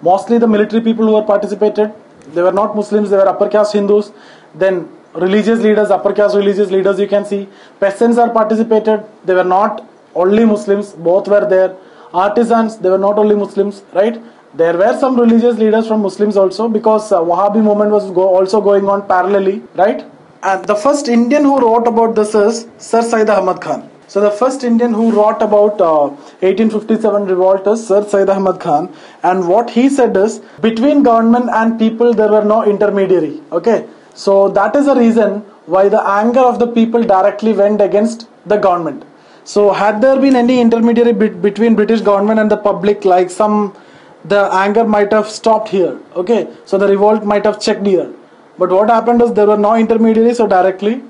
Mostly the military people who participated, they were not Muslims, they were upper caste Hindus. Then religious leaders, upper caste religious leaders, you can see. Peasants are participated, they were not only Muslims, both were there. Artisans, they were not only Muslims, right? There were some religious leaders from Muslims also, because Wahhabi movement was also going on parallelly, right? And the first Indian who wrote about this is Sir Syed Ahmad Khan. So the first Indian who wrote about 1857 revolt is Sir Syed Ahmad Khan, and what he said is between government and people there were no intermediary. Okay, so that is the reason why the anger of the people directly went against the government. So had there been any intermediary between British government and the public, like the anger might have stopped here. Okay, so the revolt might have checked here. But what happened is there were no intermediaries, so directly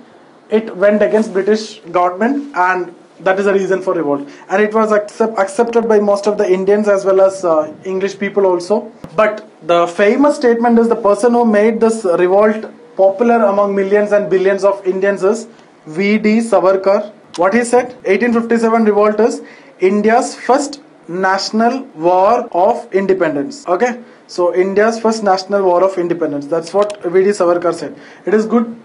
it went against British government, and that is the reason for revolt. And it was accepted by most of the Indians as well as English people also. But the famous statement is the person who made this revolt popular among millions and billions of Indians is V.D. Savarkar. What he said, 1857 revolt is India's first national war of independence. Okay, so India's first national war of independence. That's what V.D. Savarkar said. It is good.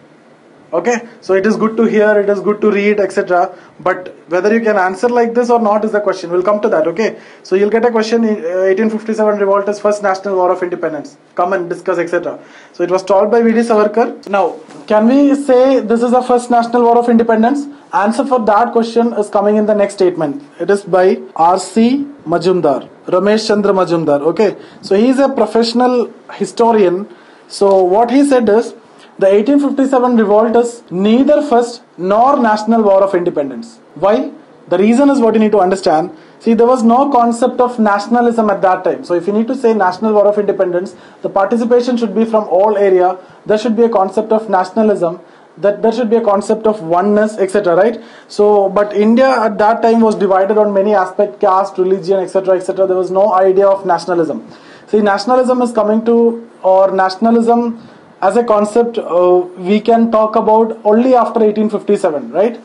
Okay, so it is good to hear, it is good to read, etc. But whether you can answer like this or not is the question. We'll come to that, okay? So you'll get a question, 1857 revolt is first national war of independence. Come and discuss, etc. So it was told by V.D. Savarkar. Now, can we say this is the first national war of independence? Answer for that question is coming in the next statement. It is by R.C. Majumdar, Ramesh Chandra Majumdar, okay? So he is a professional historian. So what he said is, the 1857 revolt is neither first nor national war of independence. Why? The reason is what you need to understand. See, there was no concept of nationalism at that time. So if you need to say national war of independence, the participation should be from all area. There should be a concept of nationalism. That there should be a concept of oneness, etc. Right? So, but India at that time was divided on many aspects, caste, religion, etc., etc. There was no idea of nationalism. See, nationalism is coming to, or nationalism as a concept, we can talk about only after 1857, right?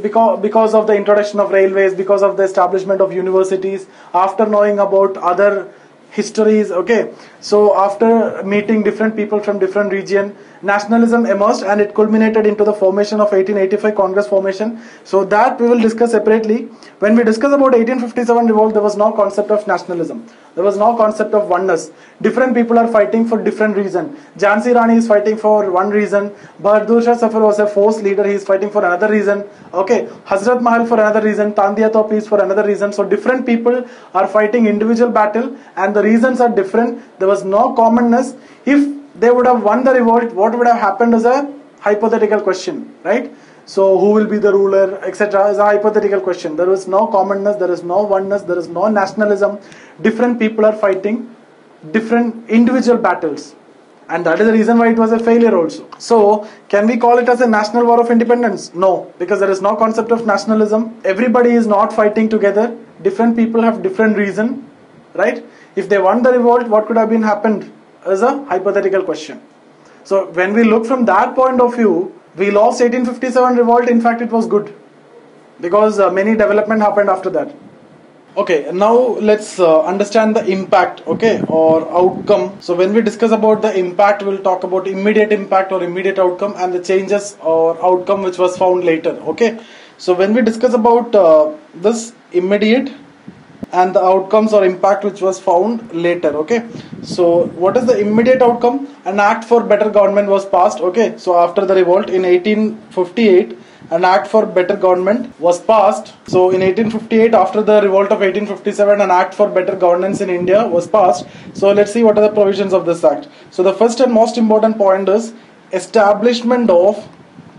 Because of the introduction of railways, because of the establishment of universities, after knowing about other histories. Okay, so after meeting different people from different region, nationalism emerged and it culminated into the formation of 1885 Congress formation. So that we will discuss separately. When we discuss about 1857 revolt, there was no concept of nationalism. There was no concept of oneness. Different people are fighting for different reason. Jhansi Rani is fighting for one reason. Bahadur Shah Zafar was a forced leader. He is fighting for another reason. Okay, Hazrat Mahal for another reason. Tandia Topi is for another reason. So different people are fighting individual battle, and the reasons are different. There was no commonness. If they would have won the revolt, what would have happened is a hypothetical question, right? So who will be the ruler, etc. is a hypothetical question. There is no commonness, there is no oneness, there is no nationalism. Different people are fighting different individual battles, and that is the reason why it was a failure also. So can we call it as a national war of independence? No, because there is no concept of nationalism. Everybody is not fighting together. Different people have different reason, right? If they won the revolt, what could have been happened is a hypothetical question. So when we look from that point of view, we lost 1857 revolt. In fact, it was good because many development happened after that. Okay, now let's understand the impact, okay, or outcome. So when we discuss about the impact, we'll talk about immediate impact or immediate outcome and the changes or outcome which was found later. Okay, so when we discuss about this immediate and the outcomes or impact which was found later. Okay, so what is the immediate outcome? An act for better government was passed. Okay, so after the revolt in 1858, an act for better government was passed. So in 1858, after the revolt of 1857, an act for better governance in India was passed. So let's see what are the provisions of this act. So the first and most important point is establishment of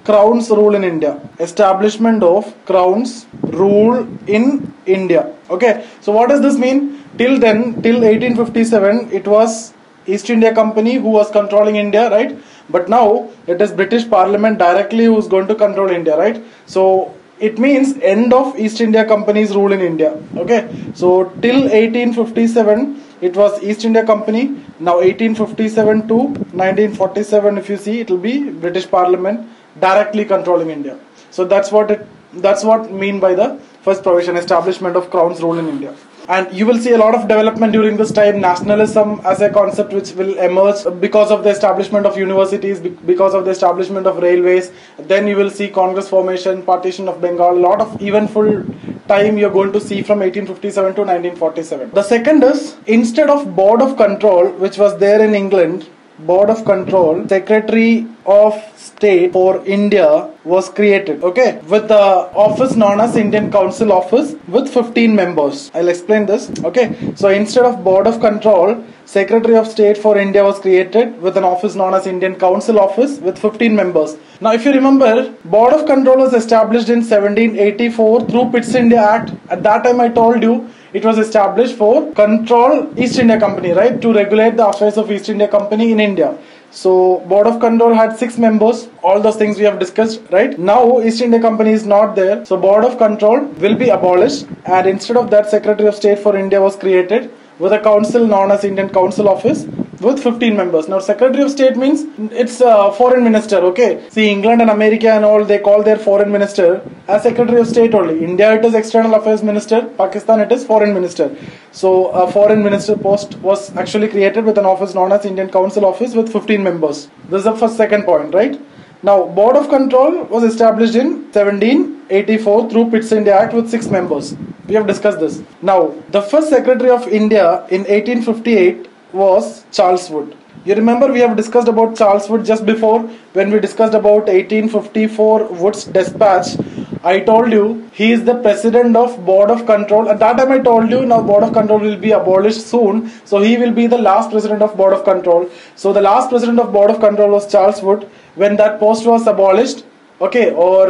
Crown's rule in India. Establishment of Crown's rule in India. Okay, so what does this mean? Till then, till 1857, it was East India Company who was controlling India, right? But now it is British Parliament directly who is going to control India, right? So it means end of East India Company's rule in India. Okay, so till 1857 it was East India Company. Now 1857 to 1947, if you see, it will be British Parliament directly controlling India. So that's what mean by the first provision, establishment of Crown's rule in India. And you will see a lot of development during this time. Nationalism as a concept which will emerge because of the establishment of universities, because of the establishment of railways. Then you will see Congress formation, partition of Bengal. A lot of eventful time you're going to see from 1857 to 1947. The second is, instead of Board of Control, which was there in England, Board of Control, Secretary of State for India was created, okay, with the office known as Indian Council Office with 15 members. I'll explain this, okay. So instead of Board of Control, Secretary of State for India was created with an office known as Indian Council Office with 15 members. Now if you remember, Board of Control was established in 1784 through Pitt's India Act. At that time I told you it was established for control East India Company, right, to regulate the affairs of East India Company in India. So Board of Control had 6 members, all those things we have discussed, right? Now East India Company is not there, so Board of Control will be abolished, and instead of that, Secretary of State for India was created with a council known as Indian Council Office with 15 members. Now Secretary of State means it's a foreign minister, okay. See, England and America and all, they call their foreign minister as Secretary of State only. India it is External Affairs Minister, Pakistan it is Foreign Minister. So a foreign minister post was actually created with an office known as Indian Council Office with 15 members. This is the first second point, right? Now Board of Control was established in 1784 through Pitt's India Act with 6 members. We have discussed this. Now the first Secretary of India in 1858 was Charles Wood. You remember we have discussed about Charles Wood just before when we discussed about 1854 Wood's dispatch. I told you he is the president of Board of Control. At that time I told you now Board of Control will be abolished soon. So he will be the last president of Board of Control. So the last president of Board of Control was Charles Wood. When that post was abolished, okay, or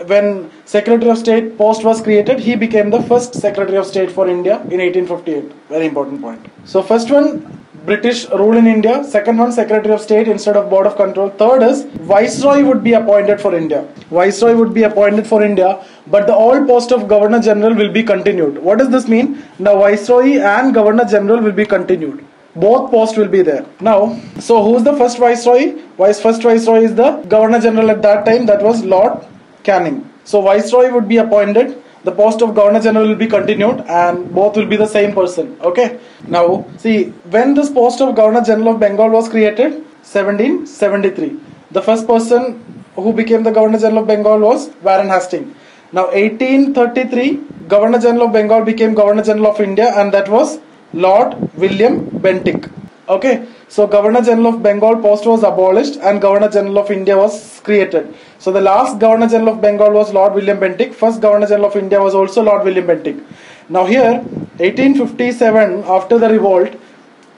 when Secretary of State post was created, he became the first Secretary of State for India in 1858. Very important point. So first one, British rule in India. Second one, Secretary of State instead of Board of Control. Third is Viceroy would be appointed for India. Viceroy would be appointed for India, but the old post of Governor General will be continued. What does this mean? Now Viceroy and Governor General will be continued. Both posts will be there. Now, so who is the first Viceroy? First Viceroy is the Governor General at that time, that was Lord Canning. So Viceroy would be appointed the post of Governor General will be continued and both will be the same person. Okay. Now see, when this post of Governor General of Bengal was created, 1773. The first person who became the Governor General of Bengal was Warren Hastings. Now 1833, Governor General of Bengal became Governor General of India, and that was Lord William Bentinck. Okay, so Governor General of Bengal post was abolished and Governor General of India was created. So the last Governor General of Bengal was Lord William Bentinck. First Governor General of India was also Lord William Bentinck. Now here, 1857, after the revolt,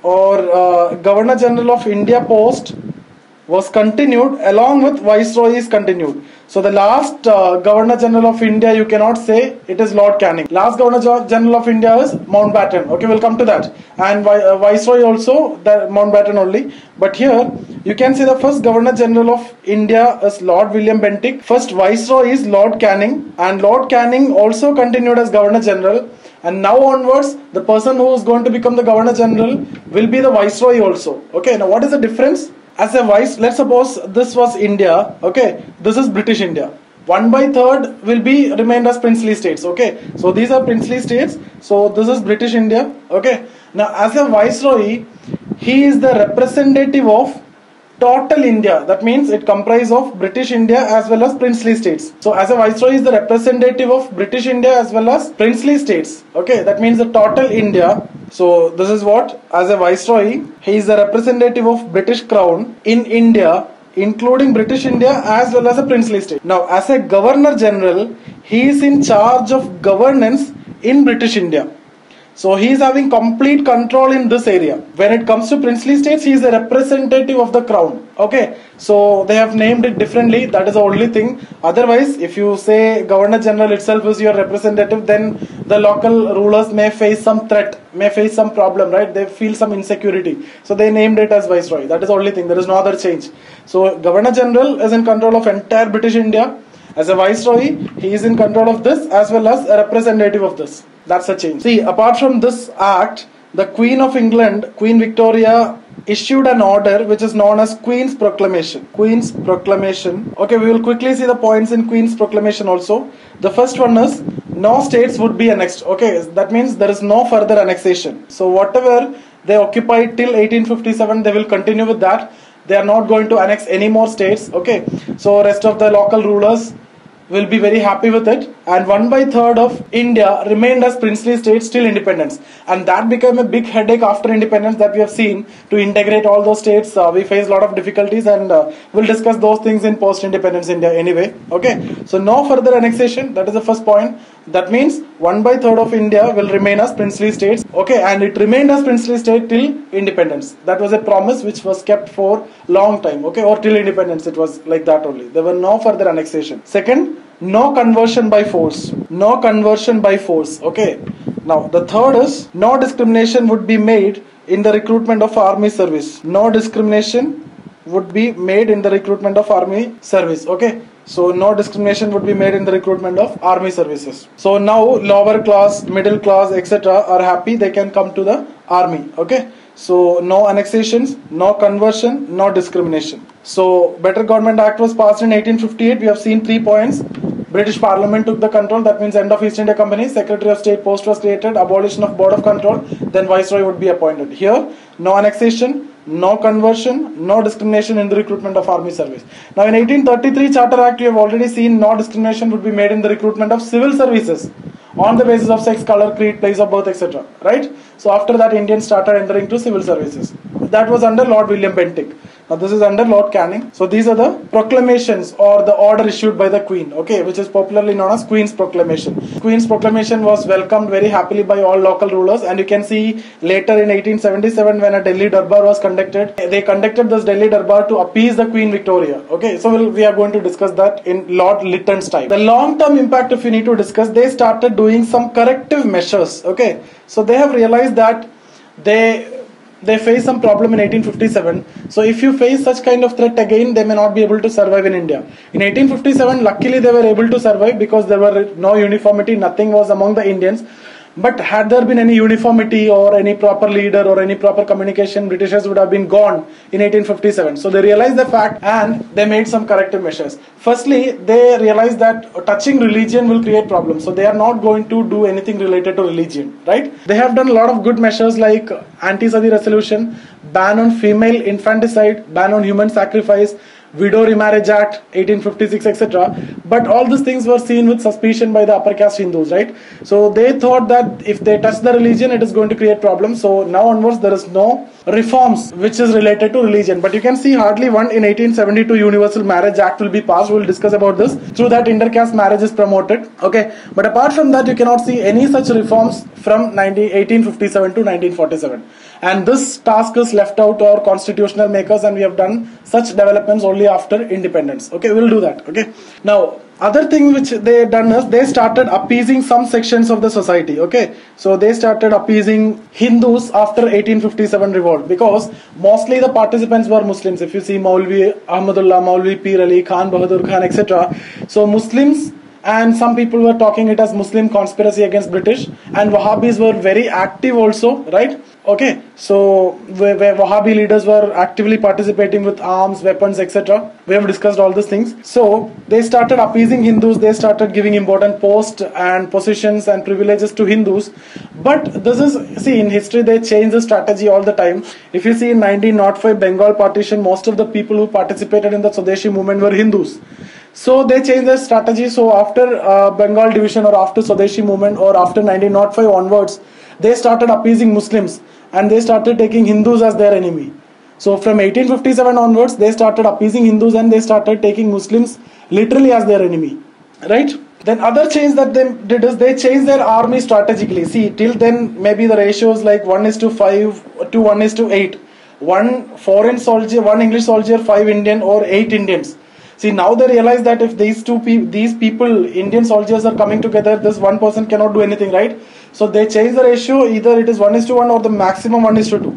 or Governor General of India post was continued along with Viceroy is continued. So the last Governor General of India, you cannot say it is Lord Canning. Last Governor General of India is Mountbatten. Okay, we'll come to that. And Viceroy also, the Mountbatten only. But here, you can see the first Governor General of India is Lord William Bentinck. First Viceroy is Lord Canning. And Lord Canning also continued as Governor General. And now onwards, the person who is going to become the Governor General will be the Viceroy also. Okay, now what is the difference? As a let's suppose this was India, okay, this is British India. 1/3 will be remained as princely states, okay. So these are princely states, so this is British India, okay. Now as a Viceroy, he is the representative of total India. That means it comprises of British India as well as princely states. So as a Viceroy is the representative of British India as well as princely states, okay. That means the total India. So this is what, as a Viceroy, he is the representative of British Crown in India, including British India as well as a princely state. Now as a Governor General, he is in charge of governance in British India. So he is having complete control in this area. When it comes to princely states, he is the representative of the crown. Okay, so they have named it differently. That is the only thing. Otherwise, if you say Governor General itself is your representative, then the local rulers may face some threat, may face some problem, right? They feel some insecurity. So they named it as Viceroy. That is the only thing. There is no other change. So Governor General is in control of entire British India. As a Viceroy, he is in control of this as well as a representative of this. That's a change. See, apart from this act, the Queen of England, Queen Victoria, issued an order which is known as Queen's Proclamation. Queen's Proclamation. Okay, we will quickly see the points in Queen's Proclamation also. The first one is, no states would be annexed. Okay, that means there is no further annexation. So whatever they occupied till 1857, they will continue with that. They are not going to annex any more states. Okay, so rest of the local rulers will be very happy with it, and 1/3 of India remained as princely states till independence, and that became a big headache after independence that we have seen to integrate all those states. We face a lot of difficulties, and we'll discuss those things in post-independence India anyway. Okay, so no further annexation, that is the first point. That means 1/3 of India will remain as princely states. Okay, and it remained as princely state till independence. That was a promise which was kept for long time. Okay, or till independence it was like that only. There were no further annexation. Second, no conversion by force. No conversion by force. Okay, now the third is, no discrimination would be made in the recruitment of army service. No discrimination would be made in the recruitment of army service. Okay, so no discrimination would be made in the recruitment of army services. So now lower class, middle class, etc. are happy, they can come to the army. Okay, so no annexations, no conversion, no discrimination. So Better Government Act was passed in 1858. We have seen 3 points. British Parliament took the control, that means end of East India Company. Secretary of State post was created, abolition of Board of Control, then Viceroy would be appointed. Here, no annexation, no conversion, no discrimination in the recruitment of army service. Now in 1833 Charter Act, you have already seen no discrimination would be made in the recruitment of civil services on the basis of sex, color, creed, place of birth, etc. Right? So after that, Indians started entering to civil services. That was under Lord William Bentinck. Now this is under Lord Canning. So these are the proclamations or the order issued by the Queen, okay, which is popularly known as Queen's Proclamation. Queen's Proclamation was welcomed very happily by all local rulers, and you can see later in 1877 when a Delhi Darbar was conducted, they conducted this Delhi Darbar to appease the Queen Victoria. Okay, so we are going to discuss that in Lord Lytton's time. The long-term impact, if you need to discuss, they started doing some corrective measures. Okay, so they have realized that they face some problem in 1857. So if you face such kind of threat again, they may not be able to survive in India. In 1857, luckily they were able to survive because there were no uniformity, nothing was among the Indians. But had there been any uniformity or any proper leader or any proper communication, Britishers would have been gone in 1857. So they realized the fact and they made some corrective measures. Firstly, they realized that touching religion will create problems. So they are not going to do anything related to religion, right? They have done a lot of good measures like Anti-Sati Resolution, ban on female infanticide, ban on human sacrifice, Widow Remarriage Act 1856, etc. But all these things were seen with suspicion by the upper caste Hindus, right? So they thought that if they touch the religion, it is going to create problems. So now onwards, there is no reforms which is related to religion. But you can see hardly one in 1872 Universal Marriage Act will be passed. We will discuss about this. Through that, intercaste marriage is promoted. Okay, but apart from that, you cannot see any such reforms from 1857 to 1947. And this task is left out to our constitutional makers, and we have done such developments only after independence. Okay, we'll do that. Okay. Now, other thing which they done is they started appeasing some sections of the society. Okay, so they started appeasing Hindus after 1857 revolt, because mostly the participants were Muslims. If you see Maulvi Ahmadullah, Maulvi Pir Ali, Khan Bahadur Khan, etc. So Muslims, and some people were talking it as Muslim conspiracy against British, and Wahhabis were very active also, right? Okay, so where Wahhabi leaders were actively participating with arms, weapons, etc. We have discussed all these things. So they started appeasing Hindus, they started giving important posts and positions and privileges to Hindus. But this is, see, in history they change the strategy all the time. If you see in 1905 Bengal partition, most of the people who participated in the Swadeshi movement were Hindus. So they changed their strategy. So after Bengal division, or after Swadeshi movement, or after 1905 onwards, they started appeasing Muslims and they started taking Hindus as their enemy. So from 1857 onwards, they started appeasing Hindus and they started taking Muslims literally as their enemy, right? Then other change that they did is they changed their army strategically. See, till then maybe the ratios like 1:5 to 1:8. One foreign soldier, one English soldier, 5 Indian, or 8 Indians. See, now they realize that if these people, Indian soldiers, are coming together, this one person cannot do anything, right? So they change the ratio, either it is 1:1 or the maximum 1:2.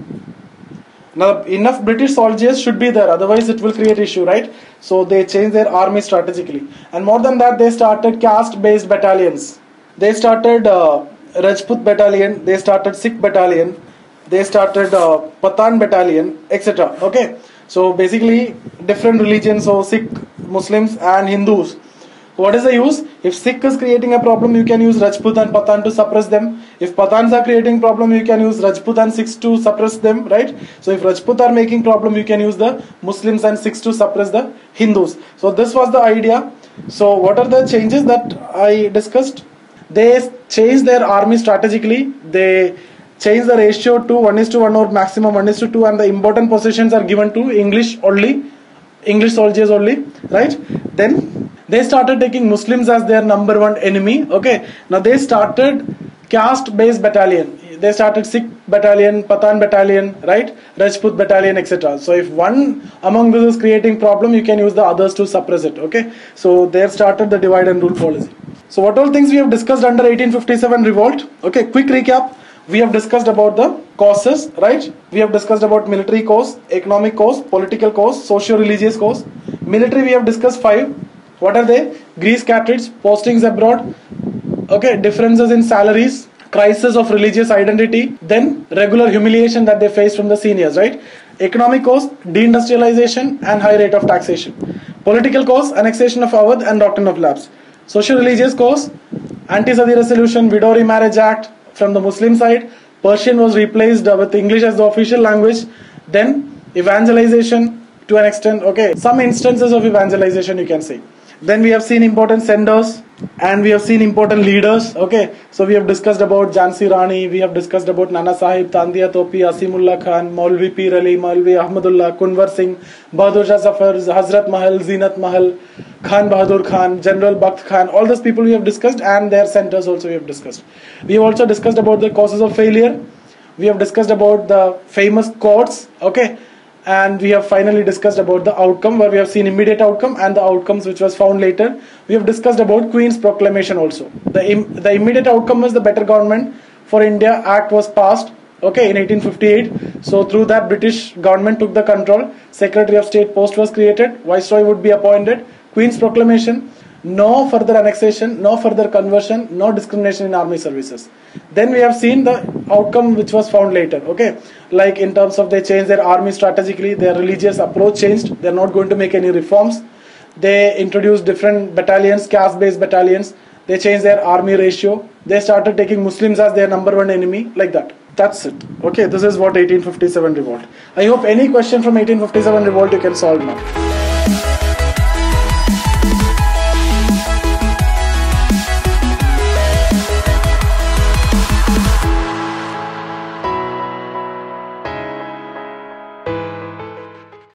Now enough British soldiers should be there, otherwise it will create issue, right? So they change their army strategically. And more than that, they started caste-based battalions. They started Rajput battalion, they started Sikh battalion, they started Pathan battalion, etc. Okay. So basically different religions, so Sikh, Muslims and Hindus. So what is the use? If Sikh is creating a problem, you can use Rajput and Pathan to suppress them. If Pathans are creating problem, you can use Rajput and Sikhs to suppress them, right? So if Rajput are making problem, you can use the Muslims and Sikhs to suppress the Hindus. So this was the idea. So what are the changes that I discussed? They changed their army strategically. They change the ratio to 1:1 or maximum 1:2, and the important positions are given to English only, English soldiers only, right? Then they started taking Muslims as their number one enemy. Okay, now they started caste-based battalion. They started Sikh battalion, Pathan battalion, right? Rajput battalion, etc. So if one among those is creating problem, you can use the others to suppress it. Okay, so they started the divide and rule policy. So what all things we have discussed under 1857 revolt? Okay, quick recap. We have discussed about the causes, right? We have discussed about military cause, economic cause, political cause, socio-religious cause. Military we have discussed 5. What are they? Greece cartridge, postings abroad, okay, differences in salaries, crisis of religious identity, then regular humiliation that they face from the seniors, right? Economic cause, deindustrialization and high rate of taxation. Political cause, annexation of Awadh and doctrine of lapse. Socio-religious cause, Anti-Sati Resolution, Widow Remarriage Act. From the Muslim side, Persian was replaced with English as the official language. Then evangelization to an extent, okay, some instances of evangelization you can say. Then we have seen important senders and we have seen important leaders. Okay, so we have discussed about Jhansi Rani, we have discussed about Nana Sahib, Tandia Topi, Asimullah Khan, Maulvi Pir Ali, Maulvi Ahmadullah, Kunwar Singh, Bahadur Shah Zafar, Hazrat Mahal, Zinat Mahal, Khan Bahadur Khan, General Bakht Khan. All those people we have discussed, and their centers also we have discussed. We have also discussed about the causes of failure. We have discussed about the famous courts. Okay, and we have finally discussed about the outcome, where we have seen immediate outcome and the outcomes which was found later. We have discussed about Queen's proclamation also. The immediate outcome was the Better Government for India Act was passed, okay, in 1858. So through that, British government took the control. Secretary of State post was created. Viceroy would be appointed. Queen's proclamation. no further annexation, no further conversion, no discrimination in army services. Then we have seen the outcome which was found later, okay, like in terms of they changed their army strategically, their religious approach changed, they're not going to make any reforms, they introduced different battalions, caste based battalions, they changed their army ratio, they started taking Muslims as their number one enemy, like that. That's it. Okay, this is what 1857 revolt. I hope any question from 1857 revolt you can solve now.